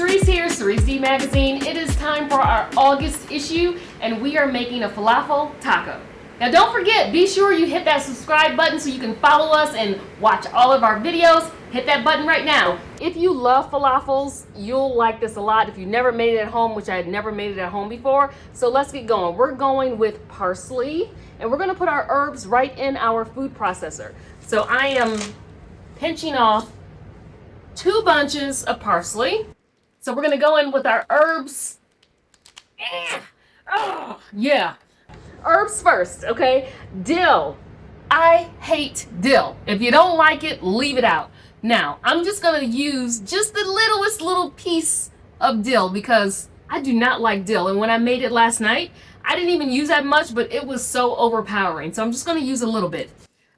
Cerese here, Cerese D Magazine. It is time for our August issue, and we are making a falafel taco. Now don't forget, be sure you hit that subscribe button so you can follow us and watch all of our videos. Hit that button right now. If you love falafels, you'll like this a lot if you never made it at home, which I had never made it at home before. So let's get going. We're going with parsley, and we're gonna put our herbs right in our food processor. So I am pinching off 2 bunches of parsley. So we're gonna go in with our herbs. Oh, yeah. Herbs first, okay? Dill. I hate dill. If you don't like it, leave it out. Now, I'm just gonna use just the littlest little piece of dill because I do not like dill. And when I made it last night, I didn't even use that much, but it was so overpowering. So I'm just gonna use a little bit.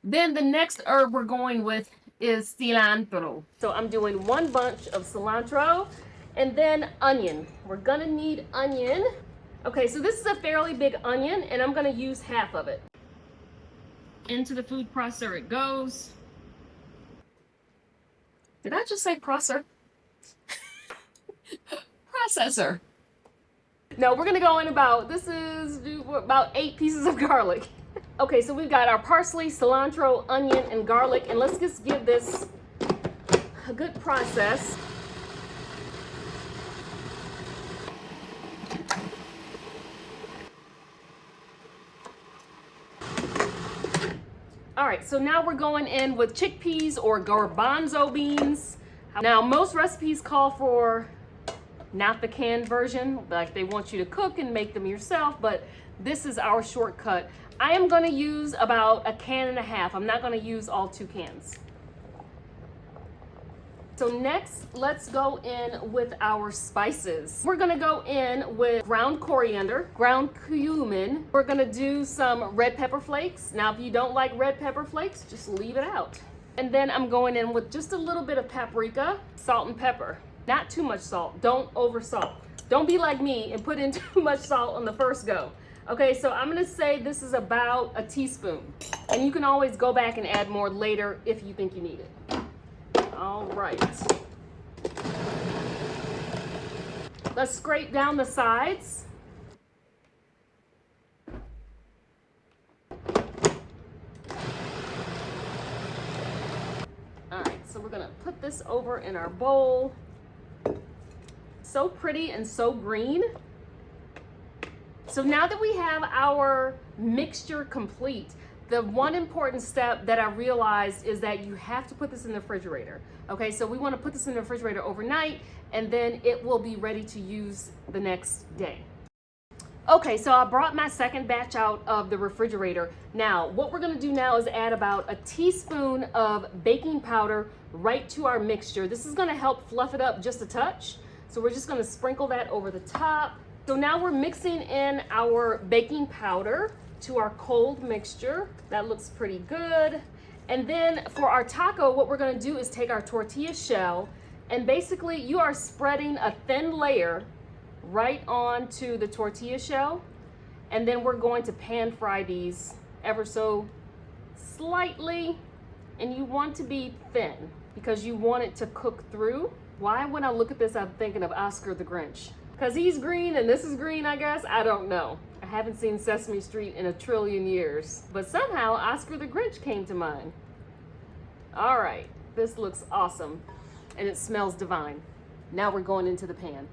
Then the next herb we're going with is cilantro. So I'm doing 1 bunch of cilantro and then onion. We're gonna need onion. Okay, so this is a fairly big onion and I'm gonna use half of it. Into the food processor it goes. Did I just say processor? Processor. No, we're gonna go in about 8 pieces of garlic. Okay, so we've got our parsley, cilantro, onion, and garlic, and let's just give this a good process. All right, so now we're going in with chickpeas or garbanzo beans. Now, most recipes call for not the canned version, like they want you to cook and make them yourself, but this is our shortcut. I am gonna use about 1.5 cans. I'm not gonna use all 2 cans. So next, let's go in with our spices. We're gonna go in with ground coriander, ground cumin. We're gonna do some red pepper flakes. Now, if you don't like red pepper flakes, just leave it out. And then I'm going in with just a little bit of paprika, salt and pepper. Not too much salt, don't over salt. Don't be like me and put in too much salt on the first go. Okay, so I'm gonna say this is about a teaspoon. And you can always go back and add more later if you think you need it. All right. Let's scrape down the sides. All right, so we're gonna put this over in our bowl. So pretty and so green. So now that we have our mixture complete, the one important step that I realized is that you have to put this in the refrigerator. Okay, so we want to put this in the refrigerator overnight and then it will be ready to use the next day. Okay, so I brought my second batch out of the refrigerator. Now, what we're gonna do now is add about a teaspoon of baking powder right to our mixture. This is gonna help fluff it up just a touch. So we're just gonna sprinkle that over the top. So now we're mixing in our baking powder to our cold mixture. That looks pretty good. And then for our taco, what we're gonna do is take our tortilla shell and basically you are spreading a thin layer right onto the tortilla shell. And then we're going to pan fry these ever so slightly. And you want to be thin because you want it to cook through. Why when I look at this, I'm thinking of Oscar the Grinch? Because he's green and this is green, I guess. I don't know. I haven't seen Sesame Street in 1 trillion years. But somehow Oscar the Grinch came to mind. All right, this looks awesome. And it smells divine. Now we're going into the pan.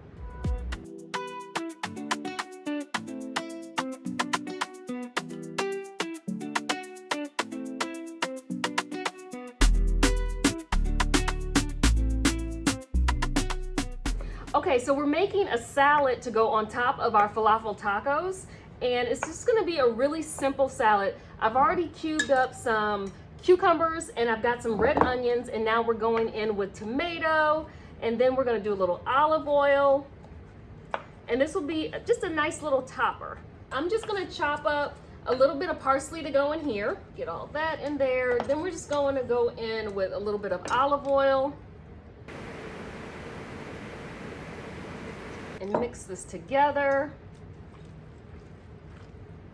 Okay, so we're making a salad to go on top of our falafel tacos, and it's just gonna be a really simple salad. I've already cubed up some cucumbers and I've got some red onions, and now we're going in with tomato, and then we're gonna do a little olive oil, and this will be just a nice little topper. I'm just gonna chop up a little bit of parsley to go in here, get all that in there. Then we're just going to go in with a little bit of olive oil. And mix this together.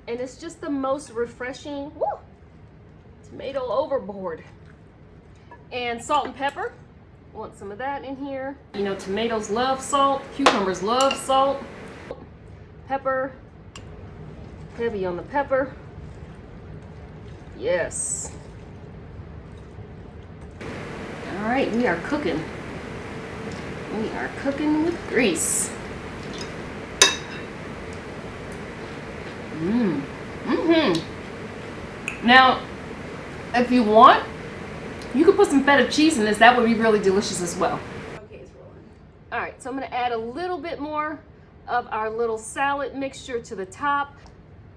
And it's just the most refreshing, tomato overboard. And salt and pepper. Want some of that in here. You know, tomatoes love salt, cucumbers love salt. Pepper, heavy on the pepper. Yes. All right, we are cooking. We are cooking with grease. Now, if you want, you could put some feta cheese in this. That would be really delicious as well. Okay, it's rolling. All right, so I'm gonna add a little bit more of our little salad mixture to the top.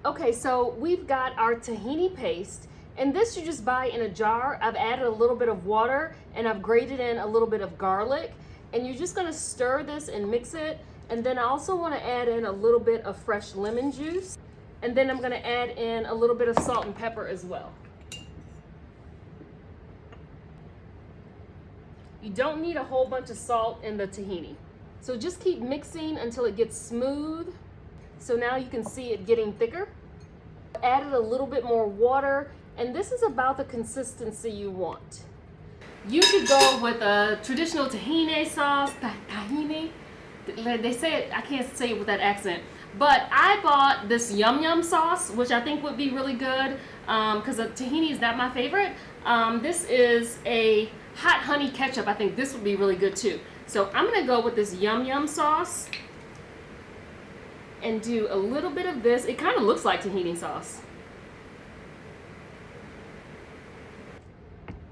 Okay, so we've got our tahini paste, and this you just buy in a jar. I've added a little bit of water, and I've grated in a little bit of garlic, and you're just gonna stir this and mix it. And then I also wanna add in a little bit of fresh lemon juice, and then I'm gonna add in a little bit of salt and pepper as well. You don't need a whole bunch of salt in the tahini. So just keep mixing until it gets smooth. So now you can see it getting thicker. Added a little bit more water, and this is about the consistency you want. You could go with a traditional tahini sauce, tahini. They say it, I can't say it with that accent. But I bought this yum yum sauce, which I think would be really good, because the tahini is not my favorite. This is a hot honey ketchup. I think this would be really good too. So I'm gonna go with this yum yum sauce and do a little bit of this. It kind of looks like tahini sauce.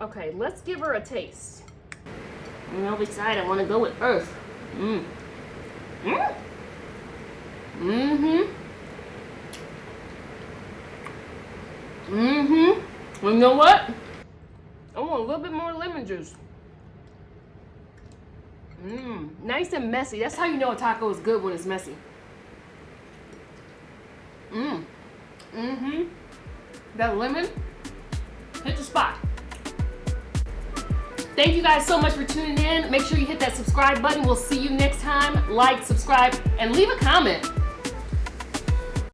Okay, let's give her a taste. I'll decide I want to go with earth. Well, you know what? I want a little bit more lemon juice. Nice and messy. That's how you know a taco is good, when it's messy. That lemon hit the spot. Thank you guys so much for tuning in. Make sure you hit that subscribe button. We'll see you next time. Like, subscribe, and leave a comment.